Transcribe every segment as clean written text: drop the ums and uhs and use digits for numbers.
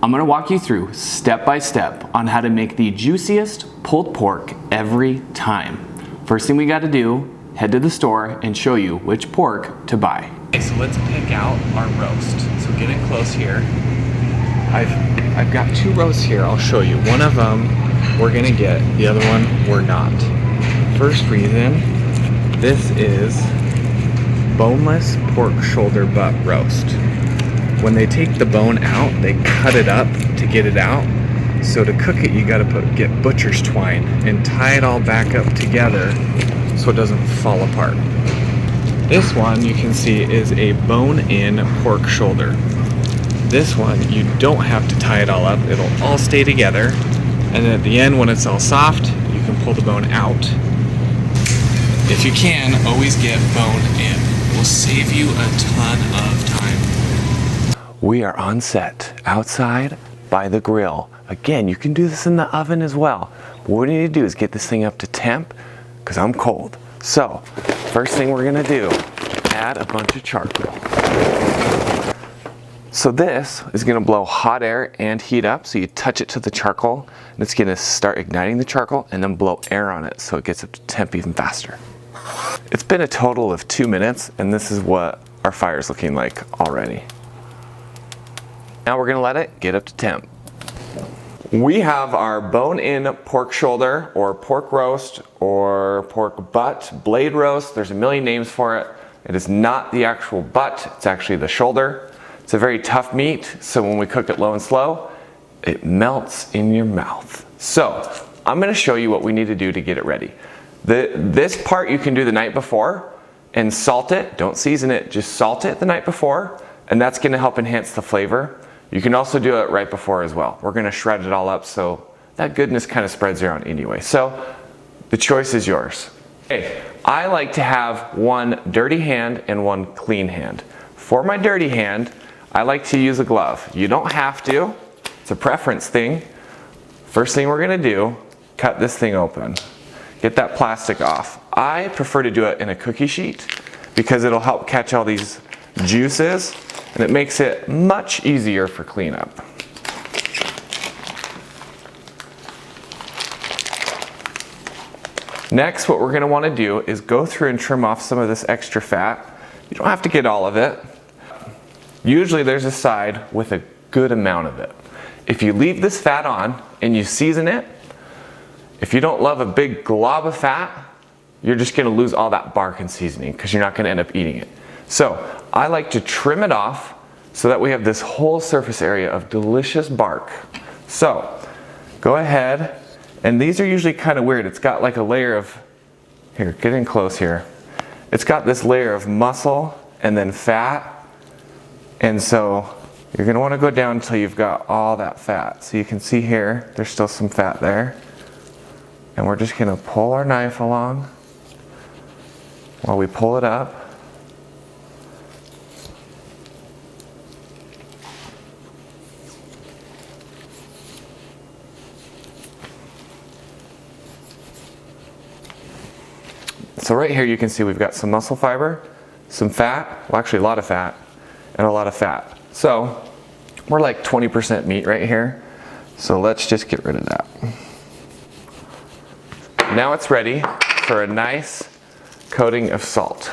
I'm gonna walk you through step by step on how to make the juiciest pulled pork every time. First thing we gotta do, head to the store and show you which pork to buy. Okay, so let's pick out our roast. So get in close here. I've got two roasts here, I'll show you. One of them we're gonna get, the other one we're not. First reason, this is boneless pork shoulder butt roast. When they take the bone out, they cut it up to get it out. So to cook it, you gotta get butcher's twine and tie it all back up together so it doesn't fall apart. This one you can see is a bone-in pork shoulder. This one, you don't have to tie it all up, it'll all stay together. And then at the end, when it's all soft, you can pull the bone out. If you can, always get bone in. It will save you a ton of time. We are on set, outside by the grill. Again, you can do this in the oven as well. But what we need to do is get this thing up to temp, because I'm cold. So, first thing we're gonna do, add a bunch of charcoal. So this is gonna blow hot air and heat up, so you touch it to the charcoal, and it's gonna start igniting the charcoal and then blow air on it so it gets up to temp even faster. It's been a total of 2 minutes, and this is what our fire's looking like already. Now we're gonna let it get up to temp. We have our bone-in pork shoulder, or pork roast, or pork butt, blade roast. There's a million names for it. It is not the actual butt, it's actually the shoulder. It's a very tough meat, so when we cook it low and slow, it melts in your mouth. So, I'm gonna show you what we need to do to get it ready. This part you can do the night before and salt it. Don't season it, just salt it the night before, and that's gonna help enhance the flavor. You can also do it right before as well. We're gonna shred it all up so that goodness kind of spreads around anyway. So the choice is yours. Okay, I like to have one dirty hand and one clean hand. For my dirty hand, I like to use a glove. You don't have to, it's a preference thing. First thing we're gonna do, cut this thing open. Get that plastic off. I prefer to do it in a cookie sheet because it'll help catch all these juices, and it makes it much easier for cleanup. Next, what we're gonna wanna do is go through and trim off some of this extra fat. You don't have to get all of it. Usually there's a side with a good amount of it. If you leave this fat on and you season it, if you don't love a big glob of fat, you're just gonna lose all that bark and seasoning because you're not gonna end up eating it. So I like to trim it off so that we have this whole surface area of delicious bark. So go ahead, and these are usually kind of weird. It's got like a layer of, here, get in close here. It's got this layer of muscle and then fat. And so you're gonna wanna go down until you've got all that fat. So you can see here, there's still some fat there. And we're just gonna pull our knife along while we pull it up. So right here you can see we've got some muscle fiber, some fat, well actually a lot of fat, and a lot of fat. So we're like 20% meat right here. So let's just get rid of that. Now it's ready for a nice coating of salt.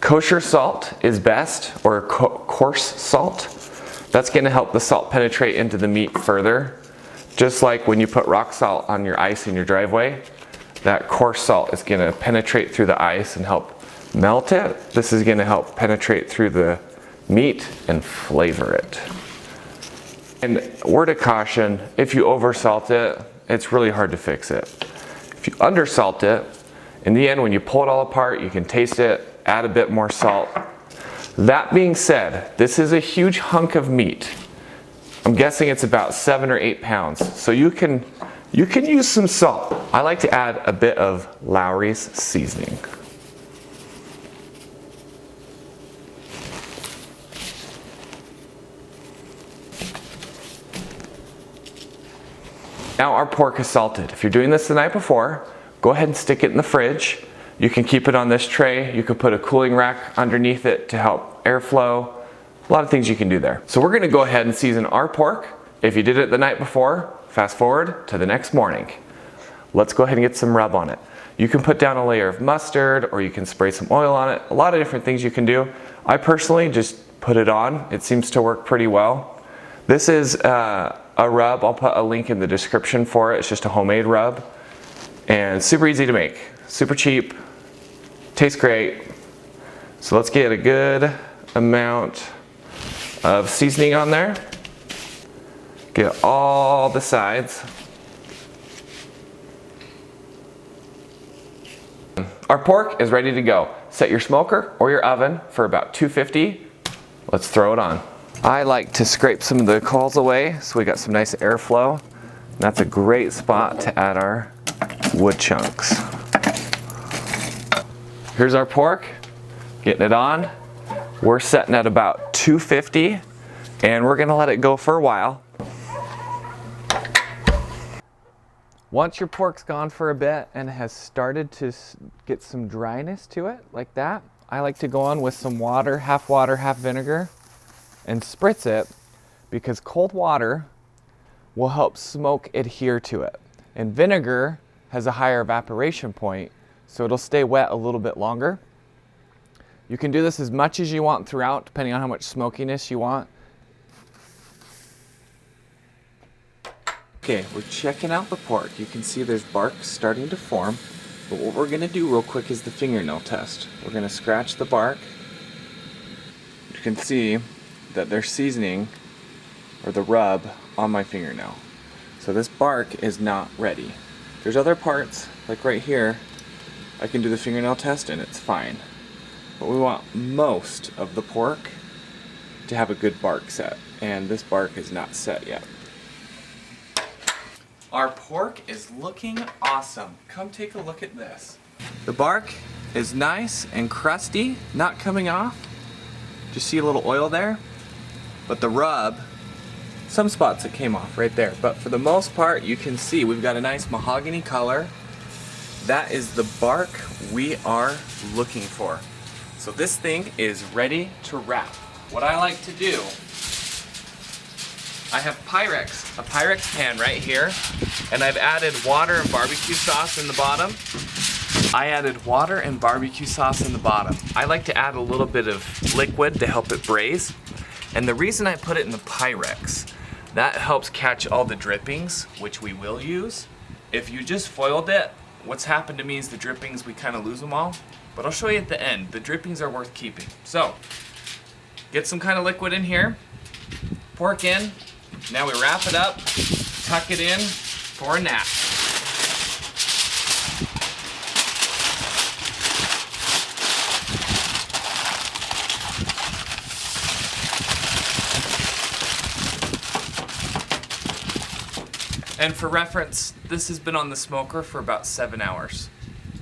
Kosher salt is best, or coarse salt. That's gonna help the salt penetrate into the meat further. Just like when you put rock salt on your ice in your driveway, that coarse salt is gonna penetrate through the ice and help melt it. This is gonna help penetrate through the meat and flavor it. And word of caution, if you oversalt it, it's really hard to fix it. If you undersalt it, in the end when you pull it all apart, you can taste it, add a bit more salt. That being said, this is a huge hunk of meat. I'm guessing it's about 7 or 8 pounds. So you can use some salt. I like to add a bit of Lowry's seasoning. Now our pork is salted. If you're doing this the night before, go ahead and stick it in the fridge. You can keep it on this tray. You could put a cooling rack underneath it to help airflow. A lot of things you can do there. So we're gonna go ahead and season our pork. If you did it the night before, fast forward to the next morning. Let's go ahead and get some rub on it. You can put down a layer of mustard or you can spray some oil on it. A lot of different things you can do. I personally just put it on. It seems to work pretty well. This is a rub. I'll put a link in the description for it. It's just a homemade rub and super easy to make. Super cheap, tastes great. So let's get a good amount of seasoning on there. Get all the sides. Our pork is ready to go. Set your smoker or your oven for about 250. Let's throw it on. I like to scrape some of the coals away so we got some nice airflow. That's a great spot to add our wood chunks. Here's our pork, getting it on. We're setting at about 250 and we're gonna let it go for a while. Once your pork's gone for a bit and has started to get some dryness to it, like that, I like to go on with some water, half vinegar, and spritz it because cold water will help smoke adhere to it. And vinegar has a higher evaporation point, so it'll stay wet a little bit longer. You can do this as much as you want throughout, depending on how much smokiness you want. Okay, we're checking out the pork. You can see there's bark starting to form. But what we're gonna do real quick is the fingernail test. We're gonna scratch the bark. You can see that there's seasoning, or the rub, on my fingernail. So this bark is not ready. There's other parts, like right here, I can do the fingernail test and it's fine. But we want most of the pork to have a good bark set. And this bark is not set yet. Our pork is looking awesome. Come take a look at this. The bark is nice and crusty, not coming off. Just see a little oil there? But the rub, some spots it came off right there. But for the most part, you can see we've got a nice mahogany color. That is the bark we are looking for. So this thing is ready to wrap. What I like to do, I have Pyrex, a Pyrex pan right here, and I've added water and barbecue sauce in the bottom. I added water and barbecue sauce in the bottom. I like to add a little bit of liquid to help it braise. And the reason I put it in the Pyrex, that helps catch all the drippings, which we will use. If you just foiled it, what's happened to me is the drippings, we kind of lose them all. But I'll show you at the end, the drippings are worth keeping. So, get some kind of liquid in here, pork in. Now we wrap it up, tuck it in for a nap. And for reference, this has been on the smoker for about 7 hours.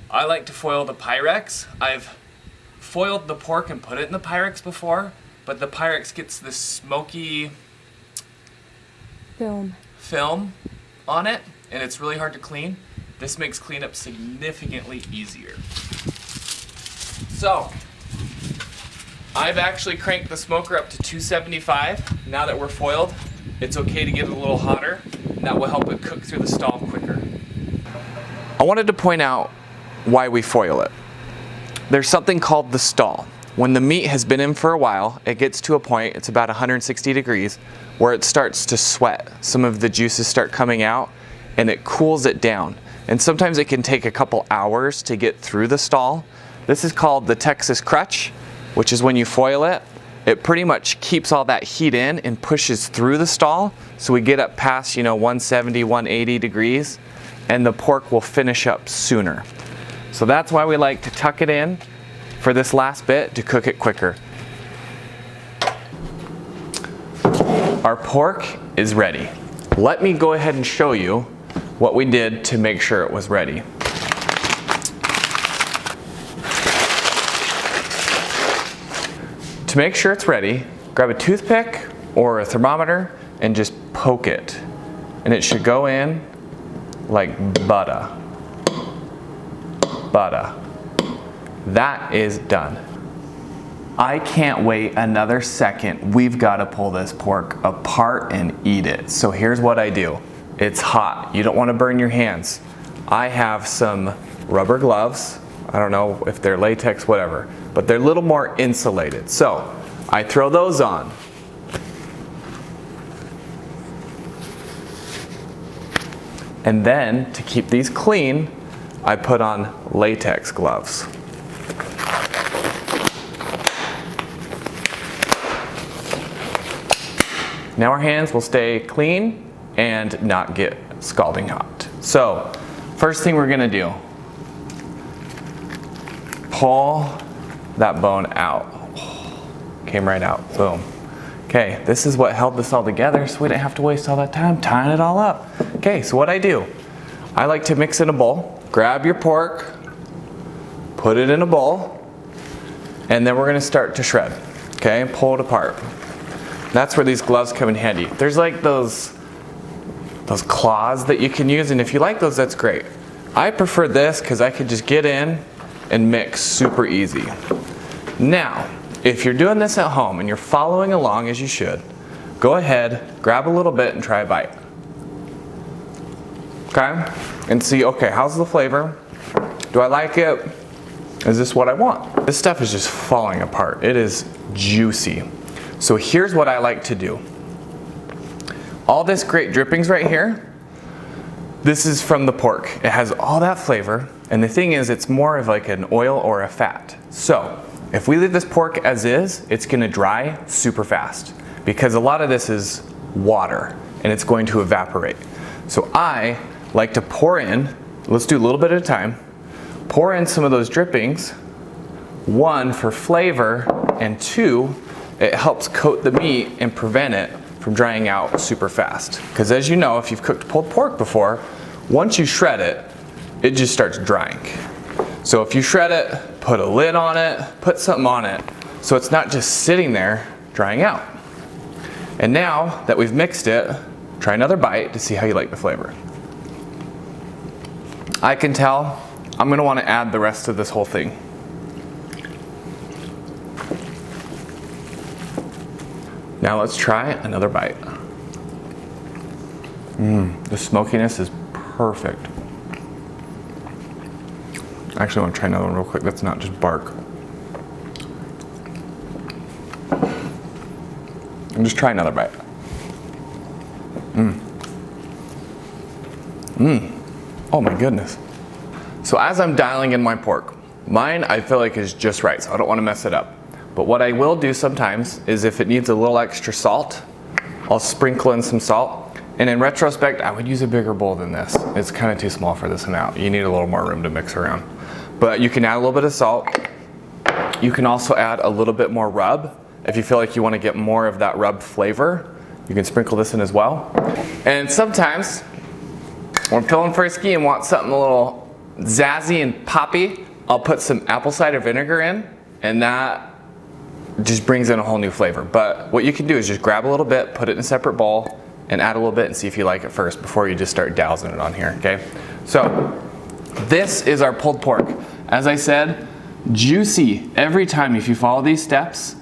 I like to foil the Pyrex. I've foiled the pork and put it in the Pyrex before, but the Pyrex gets this smoky film on it, and it's really hard to clean. This makes cleanup significantly easier. So, I've actually cranked the smoker up to 275. Now that we're foiled, it's okay to get it a little hotter, and that will help it cook through the stall quicker. I wanted to point out why we foil it. There's something called the stall. When the meat has been in for a while, it gets to a point, it's about 160 degrees, where it starts to sweat. Some of the juices start coming out and it cools it down. And sometimes it can take a couple hours to get through the stall. This is called the Texas crutch, which is when you foil it, it pretty much keeps all that heat in and pushes through the stall. So we get up past, 170, 180 degrees, and the pork will finish up sooner. So that's why we like to tuck it in for this last bit to cook it quicker. Our pork is ready. Let me go ahead and show you what we did to make sure it was ready. To make sure it's ready, grab a toothpick or a thermometer and just poke it. And it should go in like butter. Butter. That is done. I can't wait another second. We've got to pull this pork apart and eat it. So here's what I do. It's hot. You don't want to burn your hands. I have some rubber gloves. I don't know if they're latex, whatever, but they're a little more insulated. So I throw those on. And then to keep these clean, I put on latex gloves. Now our hands will stay clean and not get scalding hot. So, first thing we're gonna do, pull that bone out. Came right out, boom. Okay, this is what held this all together so we didn't have to waste all that time tying it all up. Okay, so what I do, I like to mix in a bowl. Grab your pork, put it in a bowl, and then we're gonna start to shred, okay, pull it apart. That's where these gloves come in handy. There's like those claws that you can use, and if you like those, that's great. I prefer this because I could just get in and mix super easy. Now, if you're doing this at home and you're following along as you should, go ahead, grab a little bit and try a bite. Okay? And see, okay, how's the flavor? Do I like it? Is this what I want? This stuff is just falling apart. It is juicy. So here's what I like to do. All this great drippings right here, this is from the pork. It has all that flavor, and the thing is, it's more of like an oil or a fat. So if we leave this pork as is, it's gonna dry super fast because a lot of this is water and it's going to evaporate. So I like to pour in, let's do a little bit at a time, pour in some of those drippings, one for flavor, and two, it helps coat the meat and prevent it from drying out super fast. Because as you know, if you've cooked pulled pork before, once you shred it, it just starts drying. So if you shred it, put a lid on it, put something on it, so it's not just sitting there drying out. And now that we've mixed it, try another bite to see how you like the flavor. I can tell I'm gonna wanna add the rest of this whole thing. Now let's try another bite. The smokiness is perfect. I actually want to try another one real quick that's not just bark. And just try another bite. Oh my goodness. So as I'm dialing in my pork, mine I feel like is just right, so I don't want to mess it up. But what I will do sometimes is if it needs a little extra salt, I'll sprinkle in some salt. And in retrospect, I would use a bigger bowl than this. It's kind of too small for this amount. You need a little more room to mix around. But you can add a little bit of salt. You can also add a little bit more rub. If you feel like you want to get more of that rub flavor, you can sprinkle this in as well. And sometimes, when I'm feeling frisky and want something a little zazzy and poppy, I'll put some apple cider vinegar in, and that just brings in a whole new flavor. But what you can do is just grab a little bit, put it in a separate bowl, and add a little bit and see if you like it first before you just start dousing it on here, okay? So, this is our pulled pork. As I said, juicy every time if you follow these steps.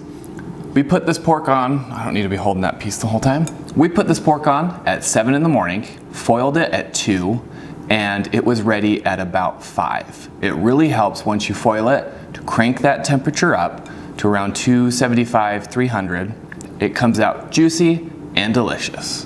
We put this pork on, I don't need to be holding that piece the whole time. We put this pork on at 7 in the morning, foiled it at 2, and it was ready at about 5. It really helps once you foil it to crank that temperature up to around 275, 300. It comes out juicy and delicious.